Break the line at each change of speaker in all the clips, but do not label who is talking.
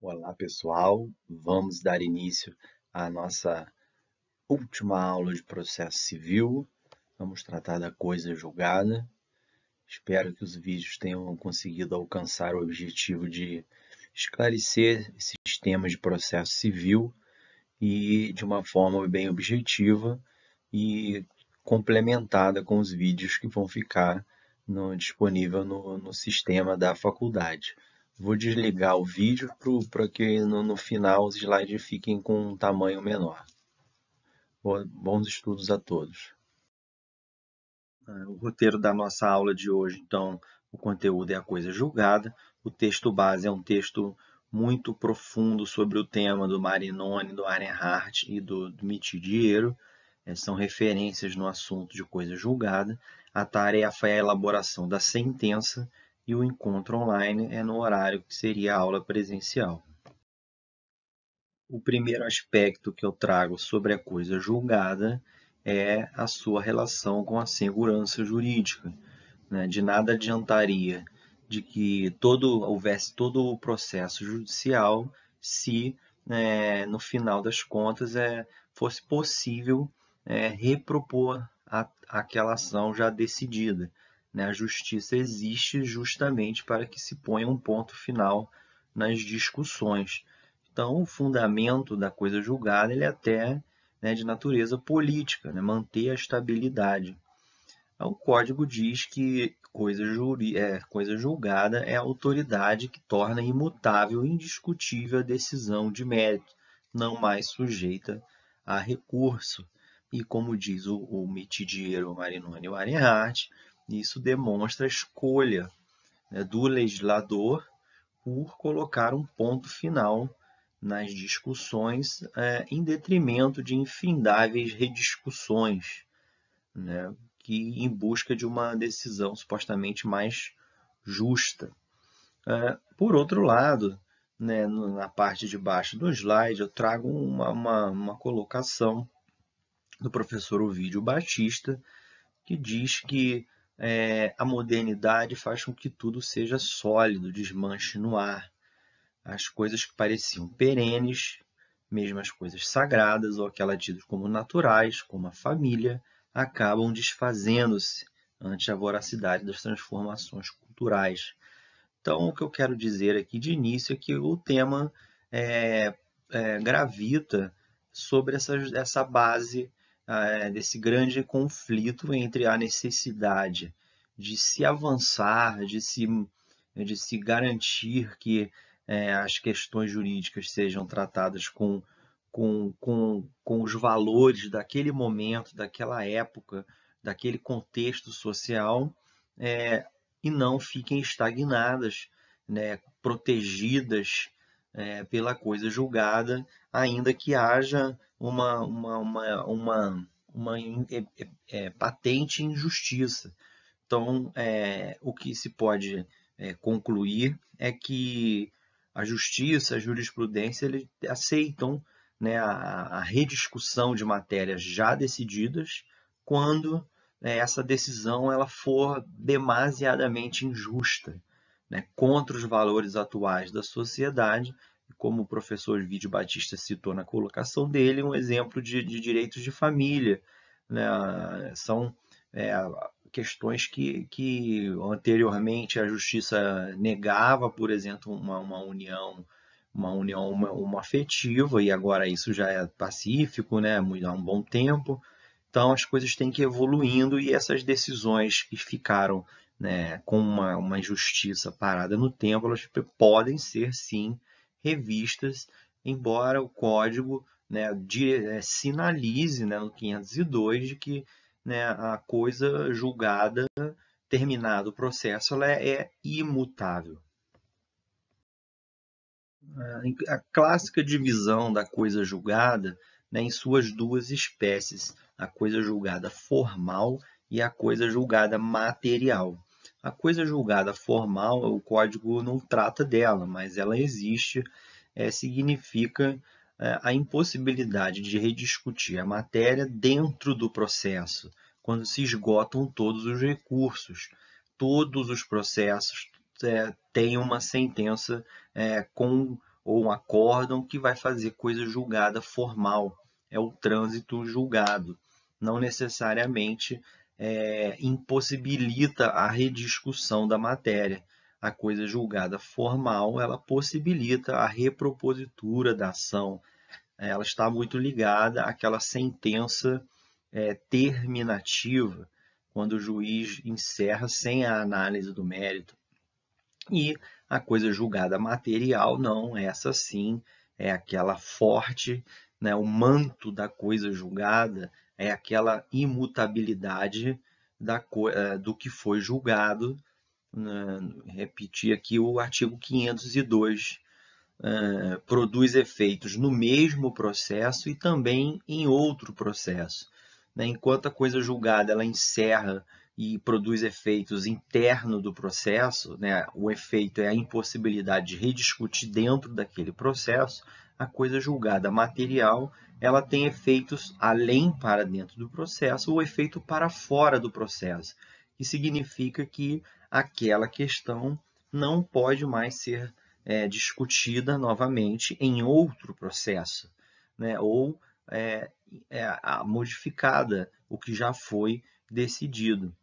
Olá, pessoal. Vamos dar início à nossa última aula de processo civil. Vamos tratar da coisa julgada. Espero que os vídeos tenham conseguido alcançar o objetivo de esclarecer esses temas de processo civil e de uma forma bem objetiva e complementada com os vídeos que vão ficar disponível no sistema da faculdade. Vou desligar o vídeo para que no final os slides fiquem com um tamanho menor. Bons estudos a todos. O roteiro da nossa aula de hoje, então, o conteúdo é a coisa julgada. O texto base é um texto muito profundo sobre o tema do Marinoni, do Arenhardt e do Mitidiero. São referências no assunto de coisa julgada. A tarefa é a elaboração da sentença e o encontro online é no horário que seria a aula presencial. O primeiro aspecto que eu trago sobre a coisa julgada é a sua relação com a segurança jurídica. De nada adiantaria de que houvesse todo o processo judicial se, no final das contas, fosse possível repropor aquela ação já decidida. A justiça existe justamente para que se ponha um ponto final nas discussões. Então, o fundamento da coisa julgada ele é até de natureza política, manter a estabilidade. O código diz que coisa julgada é a autoridade que torna imutável e indiscutível a decisão de mérito, não mais sujeita a recurso. E como diz o Mitidiero, o Marinoni e o Arenhardt, isso demonstra a escolha do legislador por colocar um ponto final nas discussões em detrimento de infindáveis rediscussões, que em busca de uma decisão supostamente mais justa. Por outro lado, na parte de baixo do slide, eu trago uma colocação do professor Ovídio Batista, que diz que a modernidade faz com que tudo seja sólido, desmanche no ar. As coisas que pareciam perenes, mesmo as coisas sagradas ou aquelas tidas como naturais, como a família, acabam desfazendo-se ante a voracidade das transformações culturais. Então, o que eu quero dizer aqui de início é que o tema gravita sobre essa base desse grande conflito entre a necessidade de se avançar, de se garantir que as questões jurídicas sejam tratadas com os valores daquele momento, daquela época, daquele contexto social, e não fiquem estagnadas, protegidas pela coisa julgada, ainda que haja uma patente injustiça. Então, o que se pode concluir é que a justiça, a jurisprudência, eles aceitam a rediscussão de matérias já decididas quando essa decisão ela for demasiadamente injusta, contra os valores atuais da sociedade. Como o professor Vídeo Batista citou na colocação dele, um exemplo de direitos de família. São questões que anteriormente a justiça negava, por exemplo, uma união homoafetiva, e agora isso já é pacífico, há um bom tempo. Então as coisas têm que ir evoluindo e essas decisões que ficaram com uma injustiça parada no tempo, elas podem ser sim revistas, embora o código sinalize no 502 de que a coisa julgada, terminado o processo, ela é imutável. A clássica divisão da coisa julgada em suas duas espécies, a coisa julgada formal e a coisa julgada material. A coisa julgada formal, o código não trata dela, mas ela existe, significa a impossibilidade de rediscutir a matéria dentro do processo, quando se esgotam todos os recursos. Todos os processos têm uma sentença com ou um acórdão que vai fazer coisa julgada formal. É o trânsito julgado. Não necessariamente impossibilita a rediscussão da matéria. A coisa julgada formal, ela possibilita a repropositura da ação. Ela está muito ligada àquela sentença terminativa, quando o juiz encerra sem a análise do mérito. E a coisa julgada material, não, essa sim é aquela forte, né, o manto da coisa julgada é aquela imutabilidade do que foi julgado. Repetir aqui o artigo 502, produz efeitos no mesmo processo e também em outro processo. Enquanto a coisa julgada ela encerra e produz efeitos internos do processo, o efeito é a impossibilidade de rediscutir dentro daquele processo, a coisa julgada material ela tem efeitos além para dentro do processo ou efeito para fora do processo, que significa que aquela questão não pode mais ser discutida novamente em outro processo, ou modificada, o que já foi decidido.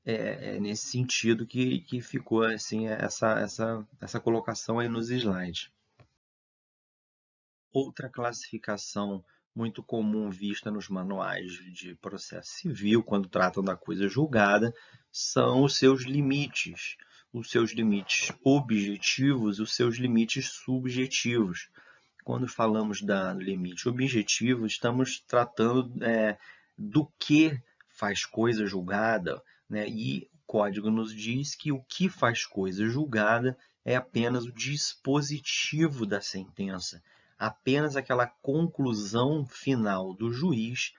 É nesse sentido que ficou assim, essa colocação aí nos slides. Outra classificação muito comum vista nos manuais de processo civil, quando tratam da coisa julgada, são os seus limites objetivos e os seus limites subjetivos. Quando falamos do limite objetivo, estamos tratando do que faz coisa julgada, e o código nos diz que o que faz coisa julgada é apenas o dispositivo da sentença, apenas aquela conclusão final do juiz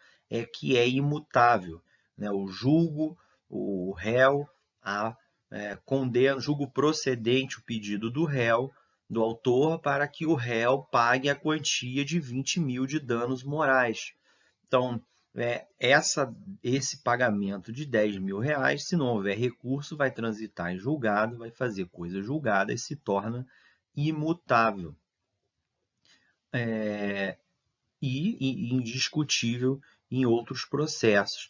que é imutável. O julgo, o réu, condena, julgo procedente o pedido do réu, do autor, para que o réu pague a quantia de 20 mil de danos morais. Então, esse pagamento de 10 mil reais, se não houver recurso, vai transitar em julgado, vai fazer coisa julgada e se torna imutável. E indiscutível em outros processos.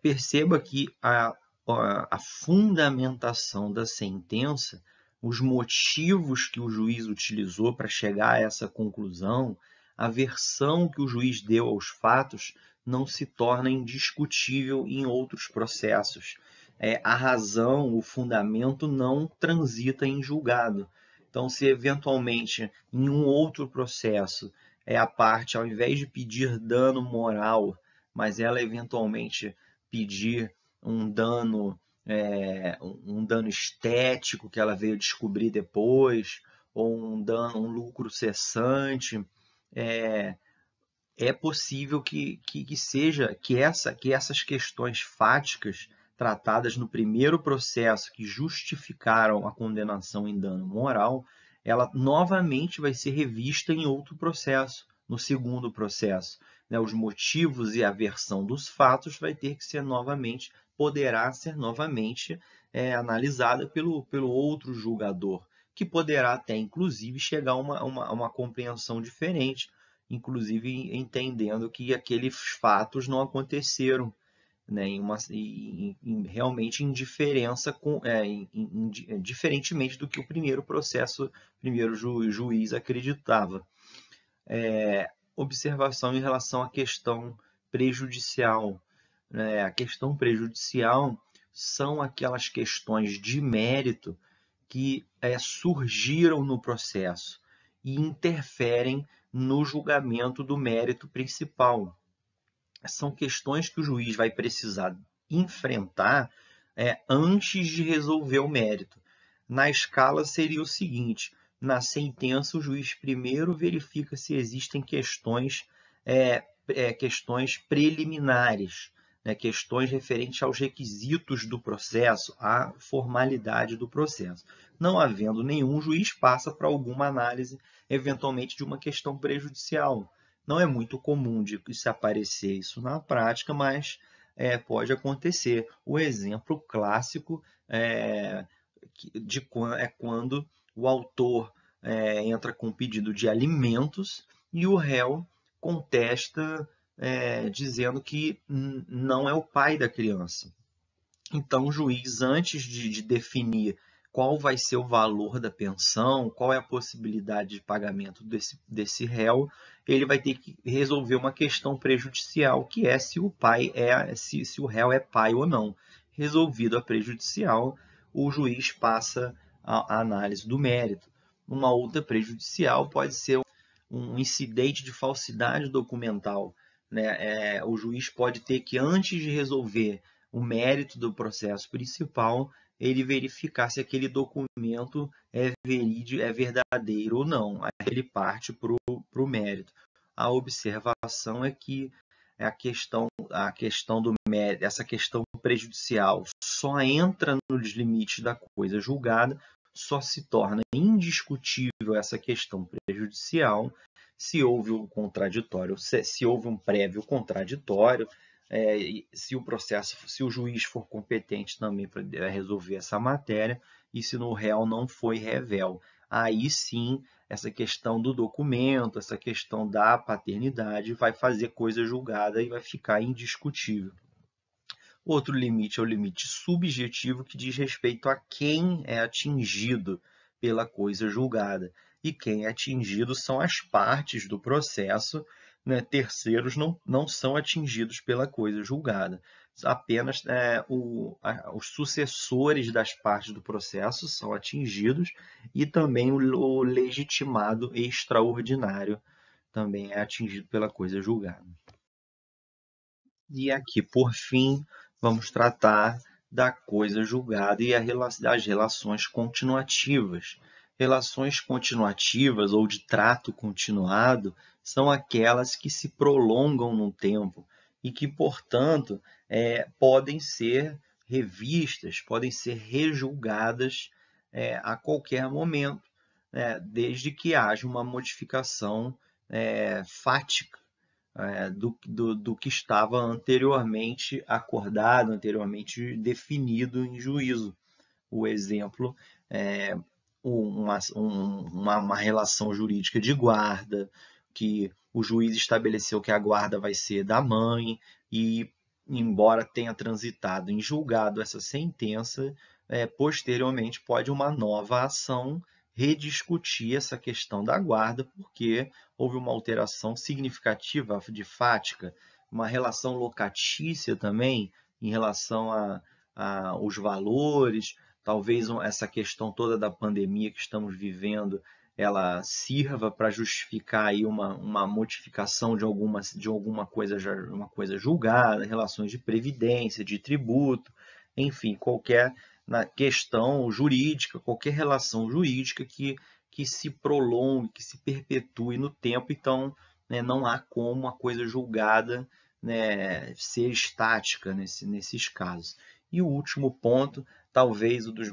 Perceba que a fundamentação da sentença, os motivos que o juiz utilizou para chegar a essa conclusão, a versão que o juiz deu aos fatos, não se torna indiscutível em outros processos. A razão, o fundamento não transita em julgado. Então, se eventualmente em um outro processo a parte, ao invés de pedir dano moral, mas ela eventualmente pedir um dano estético que ela veio descobrir depois, ou um lucro cessante, é possível que essas questões fáticas tratadas no primeiro processo que justificaram a condenação em dano moral, ela novamente vai ser revista em outro processo, no segundo processo. Os motivos e a versão dos fatos poderá ser novamente analisada pelo outro julgador, que poderá até, inclusive, chegar a uma compreensão diferente, inclusive entendendo que aqueles fatos não aconteceram, realmente em diferença diferentemente do que o primeiro juiz acreditava. Observação em relação à questão prejudicial. A questão prejudicial são aquelas questões de mérito que surgiram no processo e interferem no julgamento do mérito principal. São questões que o juiz vai precisar enfrentar antes de resolver o mérito. Na escala seria o seguinte: na sentença, o juiz primeiro verifica se existem questões preliminares, questões referentes aos requisitos do processo, à formalidade do processo. Não havendo nenhum, o juiz passa para alguma análise, eventualmente, de uma questão prejudicial. Não é muito comum de se aparecer isso na prática, mas pode acontecer. O exemplo clássico é quando o autor entra com pedido de alimentos e o réu contesta, dizendo que não é o pai da criança. Então, o juiz, antes de definir qual vai ser o valor da pensão, qual é a possibilidade de pagamento desse réu, ele vai ter que resolver uma questão prejudicial, que é se o réu é pai ou não. Resolvido a prejudicial, o juiz passa a análise do mérito. Uma outra prejudicial pode ser um incidente de falsidade documental, né? O juiz pode ter que, antes de resolver o mérito do processo principal, ele verificar se aquele documento é verídico, é verdadeiro ou não. Aí ele parte para o mérito. A observação é que a questão do mérito, essa questão prejudicial só entra nos limites da coisa julgada, só se torna indiscutível essa questão prejudicial se houve um contraditório, se houve um prévio contraditório, se o juiz for competente também para resolver essa matéria, e se no réu não foi revel. Aí sim, essa questão do documento, essa questão da paternidade vai fazer coisa julgada e vai ficar indiscutível. Outro limite é o limite subjetivo, que diz respeito a quem é atingido pela coisa julgada. E quem é atingido são as partes do processo, né? Terceiros não são atingidos pela coisa julgada. Apenas os sucessores das partes do processo são atingidos e também o legitimado extraordinário também é atingido pela coisa julgada. E aqui, por fim, vamos tratar da coisa julgada e das relações continuativas. Relações continuativas ou de trato continuado são aquelas que se prolongam no tempo e que, portanto, podem ser revistas, podem ser rejulgadas a qualquer momento, desde que haja uma modificação fática do que estava anteriormente acordado, anteriormente definido em juízo. O exemplo é uma relação jurídica de guarda, que o juiz estabeleceu que a guarda vai ser da mãe e, embora tenha transitado em julgado essa sentença, posteriormente pode uma nova ação rediscutir essa questão da guarda, porque houve uma alteração significativa de fática, uma relação locatícia também em relação aos valores, talvez essa questão toda da pandemia que estamos vivendo, ela sirva para justificar aí uma modificação de alguma coisa, uma coisa julgada, relações de previdência, de tributo, enfim, qualquer questão jurídica, qualquer relação jurídica que se prolongue, que se perpetue no tempo. Então, né, não há como a coisa julgada, né, ser estática nesses casos. E o último ponto, talvez o dos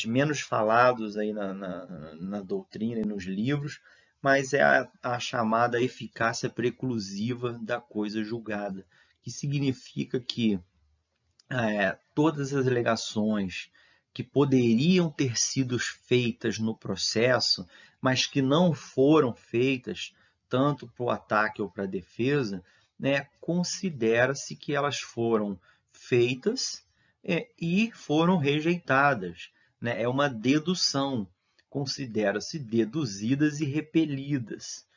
menos falados aí na doutrina e nos livros, mas é a chamada eficácia preclusiva da coisa julgada, que significa que todas as alegações que poderiam ter sido feitas no processo, mas que não foram feitas, tanto para o ataque ou para a defesa, né, considera-se que elas foram feitas e foram rejeitadas. Né? É uma dedução, considera-se deduzidas e repelidas.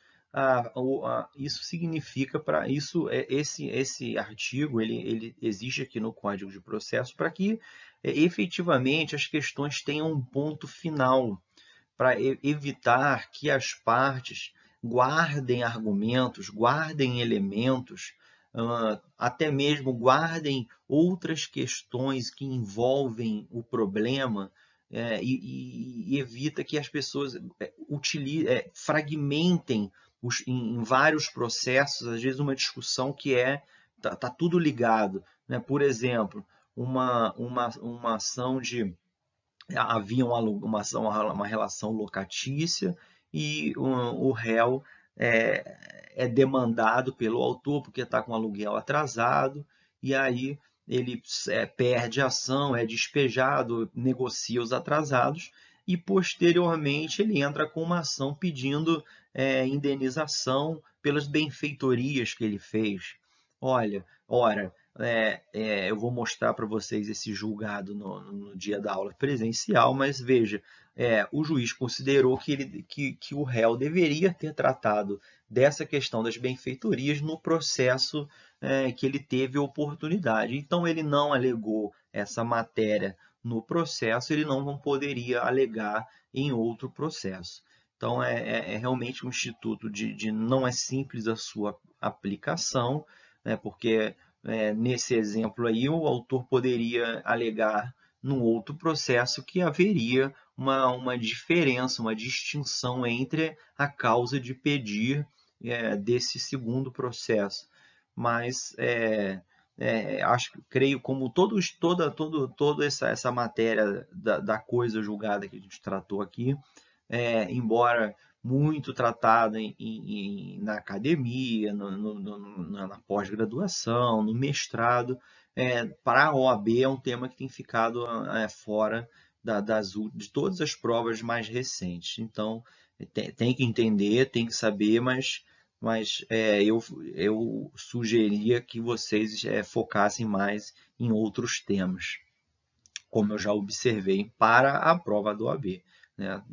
Isso significa para isso esse artigo ele existe aqui no Código de Processo para que efetivamente as questões tenham um ponto final, para evitar que as partes guardem argumentos, guardem elementos, até mesmo guardem outras questões que envolvem o problema, e evita que as pessoas fragmentem em vários processos, às vezes uma discussão que tá tudo ligado, né? Por exemplo, uma ação havia uma relação locatícia e o réu é demandado pelo autor porque está com aluguel atrasado, e aí ele perde a ação, é despejado, negocia os atrasados, e posteriormente ele entra com uma ação pedindo indenização pelas benfeitorias que ele fez. Olha, ora, eu vou mostrar para vocês esse julgado no dia da aula presencial, mas veja, o juiz considerou que o réu deveria ter tratado dessa questão das benfeitorias no processo que ele teve oportunidade. Então, ele não alegou essa matéria no processo, ele não poderia alegar em outro processo. Então, é realmente um instituto não é simples a sua aplicação, né, porque nesse exemplo aí o autor poderia alegar num outro processo que haveria uma diferença, uma distinção entre a causa de pedir desse segundo processo. Mas creio como toda essa matéria da coisa julgada que a gente tratou aqui, embora muito tratada na academia, na pós-graduação, no mestrado, para a OAB é um tema que tem ficado fora de todas as provas mais recentes. Então, tem que entender, tem que saber, mas eu sugeria que vocês focassem mais em outros temas, como eu já observei, para a prova do OAB, né?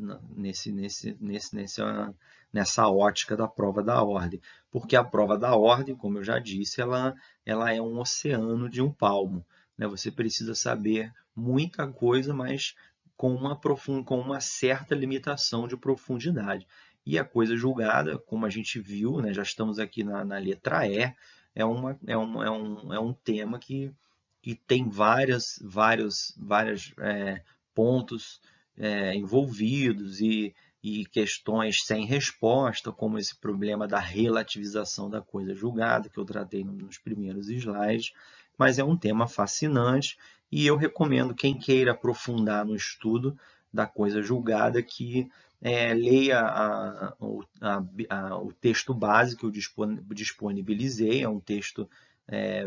Nessa ótica da prova da ordem. Porque a prova da ordem, como eu já disse, ela é um oceano de um palmo, né? Você precisa saber muita coisa, mas com uma certa limitação de profundidade. E a coisa julgada, como a gente viu, né, já estamos aqui na letra E, é um tema que tem vários pontos envolvidos e questões sem resposta, como esse problema da relativização da coisa julgada, que eu tratei nos primeiros slides, mas é um tema fascinante e eu recomendo quem queira aprofundar no estudo da coisa julgada que leia o texto base que eu disponibilizei, é um texto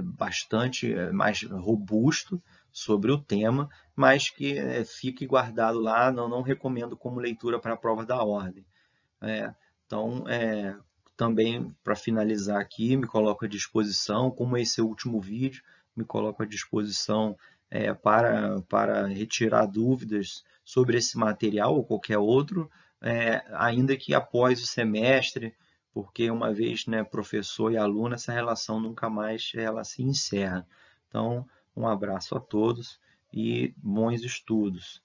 bastante mais robusto sobre o tema, mas que fique guardado lá, não recomendo como leitura para a prova da ordem. Então, também para finalizar aqui, me coloco à disposição, como esse é o último vídeo, me coloco à disposição para retirar dúvidas sobre esse material ou qualquer outro, ainda que após o semestre, porque uma vez, né, professor e aluno, essa relação nunca mais ela se encerra. Então, um abraço a todos e bons estudos.